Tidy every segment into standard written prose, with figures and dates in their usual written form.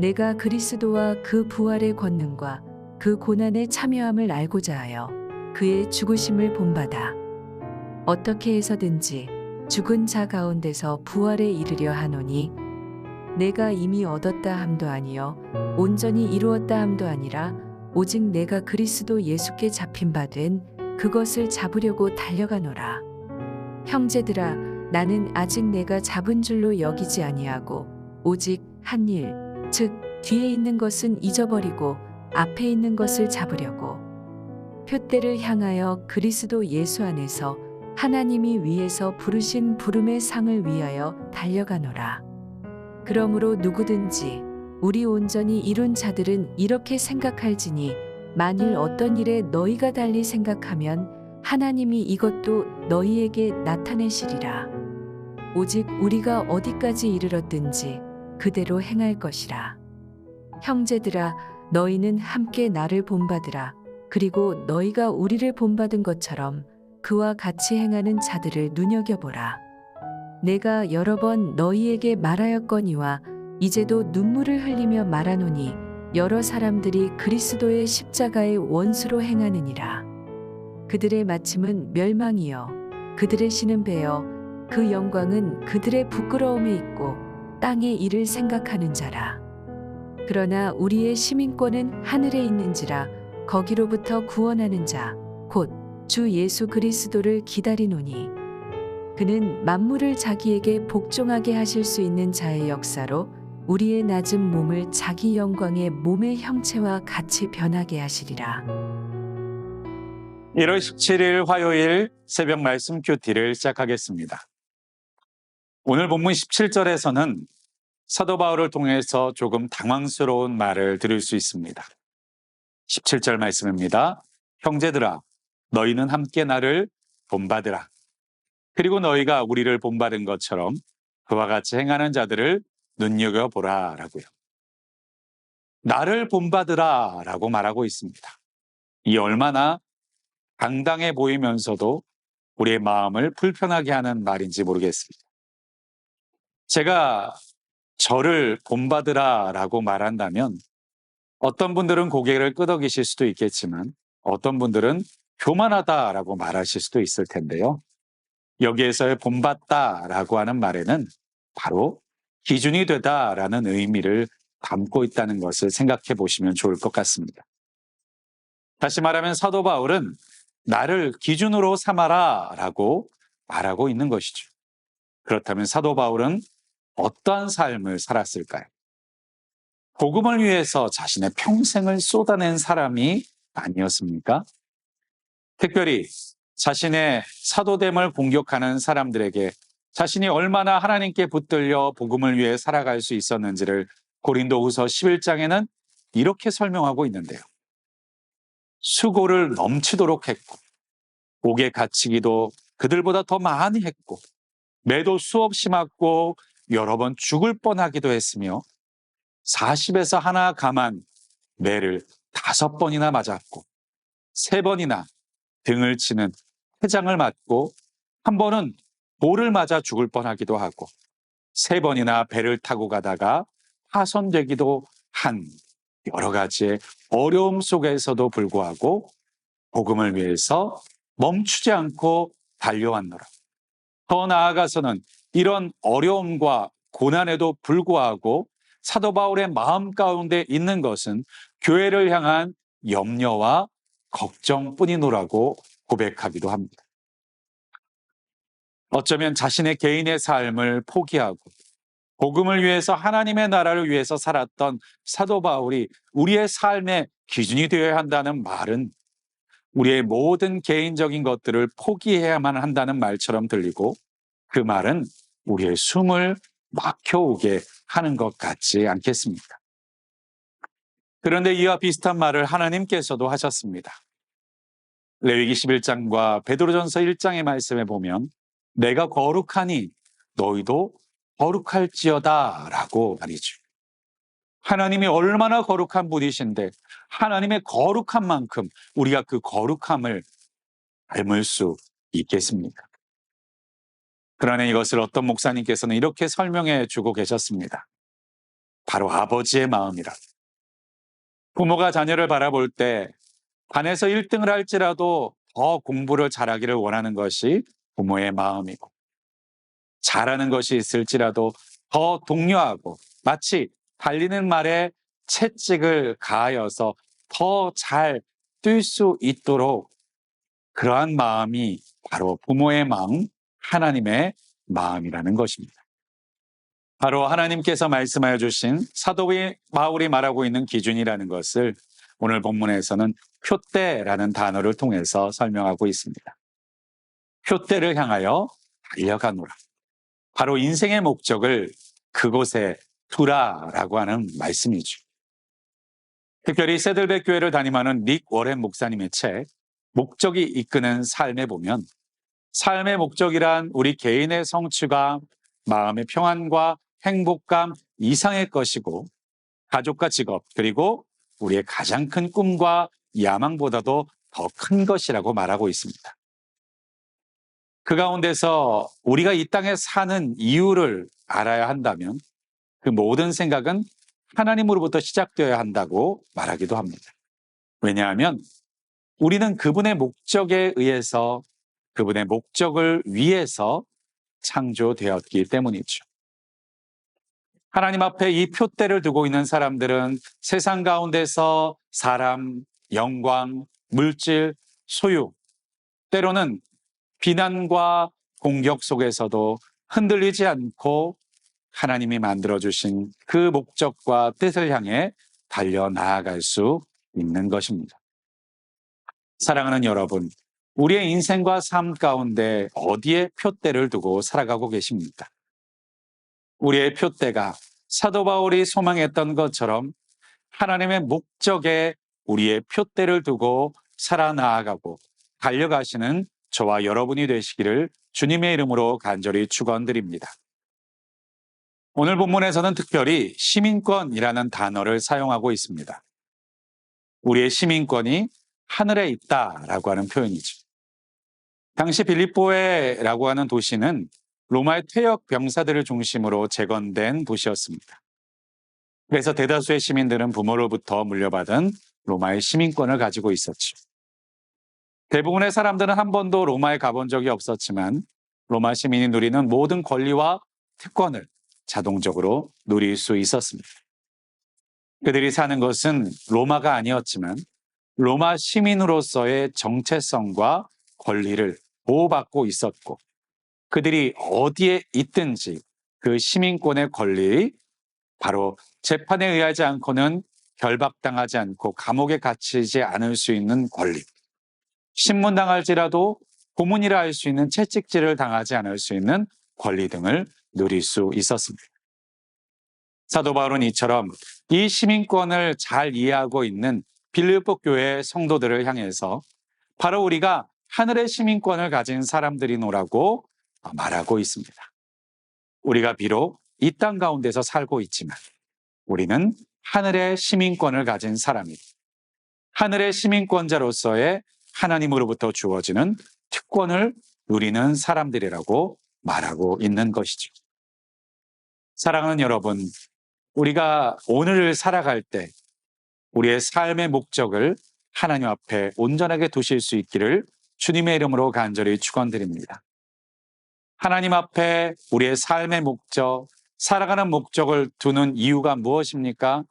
내가 그리스도와 그 부활의 권능과 그 고난에 참여함을 알고자 하여 그의 죽으심을 본받아 어떻게 해서든지 죽은 자 가운데서 부활에 이르려 하노니 내가 이미 얻었다 함도 아니요 온전히 이루었다 함도 아니라 오직 내가 그리스도 예수께 잡힌 바 된 그것을 잡으려고 달려가노라. 형제들아, 나는 아직 내가 잡은 줄로 여기지 아니하고 오직 한 일, 즉 뒤에 있는 것은 잊어버리고 앞에 있는 것을 잡으려고 표대를 향하여 그리스도 예수 안에서 하나님이 위에서 부르신 부름의 상을 위하여 달려가노라. 그러므로 누구든지 우리 온전히 이룬 자들은 이렇게 생각할지니 만일 어떤 일에 너희가 달리 생각하면 하나님이 이것도 너희에게 나타내시리라. 오직 우리가 어디까지 이르렀든지 그대로 행할 것이라. 형제들아, 너희는 함께 나를 본받으라. 그리고 너희가 우리를 본받은 것처럼 그와 같이 행하는 자들을 눈여겨보라. 내가 여러 번 너희에게 말하였거니와 이제도 눈물을 흘리며 말하노니 여러 사람들이 그리스도의 십자가의 원수로 행하느니라. 그들의 마침은 멸망이요 그들의 신은 배여 그 영광은 그들의 부끄러움에 있고 땅의 일을 생각하는 자라. 그러나 우리의 시민권은 하늘에 있는지라 거기로부터 구원하는 자 곧 주 예수 그리스도를 기다리노니 그는 만물을 자기에게 복종하게 하실 수 있는 자의 역사로 우리의 낮은 몸을 자기 영광의 몸의 형체와 같이 변하게 하시리라. 1월 17일 화요일 새벽 말씀 큐티를 시작하겠습니다. 오늘 본문 17절에서는 사도 바울을 통해서 조금 당황스러운 말을 들을 수 있습니다. 17절 말씀입니다. 형제들아, 너희는 함께 나를 본받으라. 그리고 너희가 우리를 본받은 것처럼 그와 같이 행하는 자들을 눈여겨보라 라고요. 나를 본받으라 라고 말하고 있습니다. 이 얼마나 당당해 보이면서도 우리의 마음을 불편하게 하는 말인지 모르겠습니다. 제가 저를 본받으라 라고 말한다면 어떤 분들은 고개를 끄덕이실 수도 있겠지만 어떤 분들은 교만하다라고 말하실 수도 있을 텐데요. 여기에서의 본받다라고 하는 말에는 바로 기준이 되다라는 의미를 담고 있다는 것을 생각해 보시면 좋을 것 같습니다. 다시 말하면 사도 바울은 나를 기준으로 삼아라라고 말하고 있는 것이죠. 그렇다면 사도 바울은 어떠한 삶을 살았을까요? 복음을 위해서 자신의 평생을 쏟아낸 사람이 아니었습니까? 특별히 자신의 사도됨을 공격하는 사람들에게 자신이 얼마나 하나님께 붙들려 복음을 위해 살아갈 수 있었는지를 고린도후서 11장에는 이렇게 설명하고 있는데요. 수고를 넘치도록 했고 옥에 갇히기도 그들보다 더 많이 했고 매도 수없이 맞고 여러 번 죽을 뻔하기도 했으며 40에서 하나 감한 매를 5번이나 맞았고 3번이나 등을 치는 회장을 맞고 한 번은 돌을 맞아 죽을 뻔하기도 하고 3번이나 배를 타고 가다가 파손되기도 한 여러 가지의 어려움 속에서도 불구하고 복음을 위해서 멈추지 않고 달려왔노라. 더 나아가서는 이런 어려움과 고난에도 불구하고 사도 바울의 마음 가운데 있는 것은 교회를 향한 염려와 걱정뿐이노라고 고백하기도 합니다. 어쩌면 자신의 개인의 삶을 포기하고 복음을 위해서 하나님의 나라를 위해서 살았던 사도 바울이 우리의 삶의 기준이 되어야 한다는 말은 우리의 모든 개인적인 것들을 포기해야만 한다는 말처럼 들리고 그 말은 우리의 숨을 막혀오게 하는 것 같지 않겠습니까? 그런데 이와 비슷한 말을 하나님께서도 하셨습니다. 레위기 11장과 베드로전서 1장의 말씀에 보면 내가 거룩하니 너희도 거룩할지어다 라고 말이죠. 하나님이 얼마나 거룩한 분이신데 하나님의 거룩한 만큼 우리가 그 거룩함을 닮을 수 있겠습니까? 그러나 이것을 어떤 목사님께서는 이렇게 설명해 주고 계셨습니다. 바로 아버지의 마음이라. 부모가 자녀를 바라볼 때 반에서 1등을 할지라도 더 공부를 잘하기를 원하는 것이 부모의 마음이고, 잘하는 것이 있을지라도 더 독려하고 마치 달리는 말에 채찍을 가하여서 더 잘 뛸 수 있도록, 그러한 마음이 바로 부모의 마음, 하나님의 마음이라는 것입니다. 바로 하나님께서 말씀하여 주신 사도 바울이 말하고 있는 기준이라는 것을 오늘 본문에서는 표대라는 단어를 통해서 설명하고 있습니다. 표대를 향하여 달려가노라. 바로 인생의 목적을 그곳에 두라라고 하는 말씀이죠. 특별히 새들백 교회를 담임하는 릭 워렌 목사님의 책 목적이 이끄는 삶에 보면, 삶의 목적이란 우리 개인의 성취가 마음의 평안과 행복감 이상의 것이고, 가족과 직업 그리고 우리의 가장 큰 꿈과 야망보다도 더 큰 것이라고 말하고 있습니다. 그 가운데서 우리가 이 땅에 사는 이유를 알아야 한다면 그 모든 생각은 하나님으로부터 시작되어야 한다고 말하기도 합니다. 왜냐하면 우리는 그분의 목적에 의해서, 그분의 목적을 위해서 창조되었기 때문이죠. 하나님 앞에 이 표대를 두고 있는 사람들은 세상 가운데서 사람, 영광, 물질, 소유, 때로는 비난과 공격 속에서도 흔들리지 않고 하나님이 만들어주신 그 목적과 뜻을 향해 달려 나아갈 수 있는 것입니다. 사랑하는 여러분, 우리의 인생과 삶 가운데 어디에 표대를 두고 살아가고 계십니까? 우리의 표대가 사도 바울이 소망했던 것처럼 하나님의 목적에 우리의 표대를 두고 살아나아가고 달려가시는 저와 여러분이 되시기를 주님의 이름으로 간절히 축원드립니다. 오늘 본문에서는 특별히 시민권이라는 단어를 사용하고 있습니다. 우리의 시민권이 하늘에 있다라고 하는 표현이죠. 당시 빌립보라고 하는 도시는 로마의 퇴역 병사들을 중심으로 재건된 도시였습니다. 그래서 대다수의 시민들은 부모로부터 물려받은 로마의 시민권을 가지고 있었죠. 대부분의 사람들은 한 번도 로마에 가본 적이 없었지만 로마 시민이 누리는 모든 권리와 특권을 자동적으로 누릴 수 있었습니다. 그들이 사는 것은 로마가 아니었지만 로마 시민으로서의 정체성과 권리를 보호받고 있었고, 그들이 어디에 있든지 그 시민권의 권리, 바로 재판에 의하지 않고는 결박당하지 않고 감옥에 갇히지 않을 수 있는 권리, 신문당할지라도 고문이라 할 수 있는 채찍질을 당하지 않을 수 있는 권리 등을 누릴 수 있었습니다. 사도 바울은 이처럼 이 시민권을 잘 이해하고 있는 빌립보 교회 성도들을 향해서 바로 우리가 하늘의 시민권을 가진 사람들이노라고 말하고 있습니다. 우리가 비록 이 땅 가운데서 살고 있지만 우리는 하늘의 시민권을 가진 사람이고, 하늘의 시민권자로서의 하나님으로부터 주어지는 특권을 누리는 사람들이라고 말하고 있는 것이죠. 사랑하는 여러분, 우리가 오늘을 살아갈 때 우리의 삶의 목적을 하나님 앞에 온전하게 두실 수 있기를 주님의 이름으로 간절히 축원드립니다. 하나님 앞에 우리의 삶의 목적, 살아가는 목적을 두는 이유가 무엇입니까?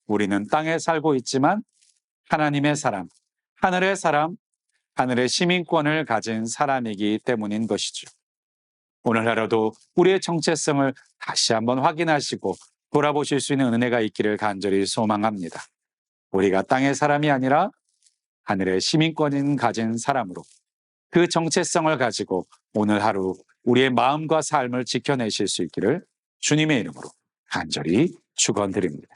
우리는 땅에 살고 있지만 하나님의 사람, 하늘의 사람, 하늘의 시민권을 가진 사람이기 때문인 것이죠. 오늘 하루도 우리의 정체성을 다시 한번 확인하시고 돌아보실 수 있는 은혜가 있기를 간절히 소망합니다. 우리가 땅의 사람이 아니라 하늘의 시민권을 가진 사람으로 그 정체성을 가지고 오늘 하루 우리의 마음과 삶을 지켜내실 수 있기를 주님의 이름으로 간절히 축원드립니다.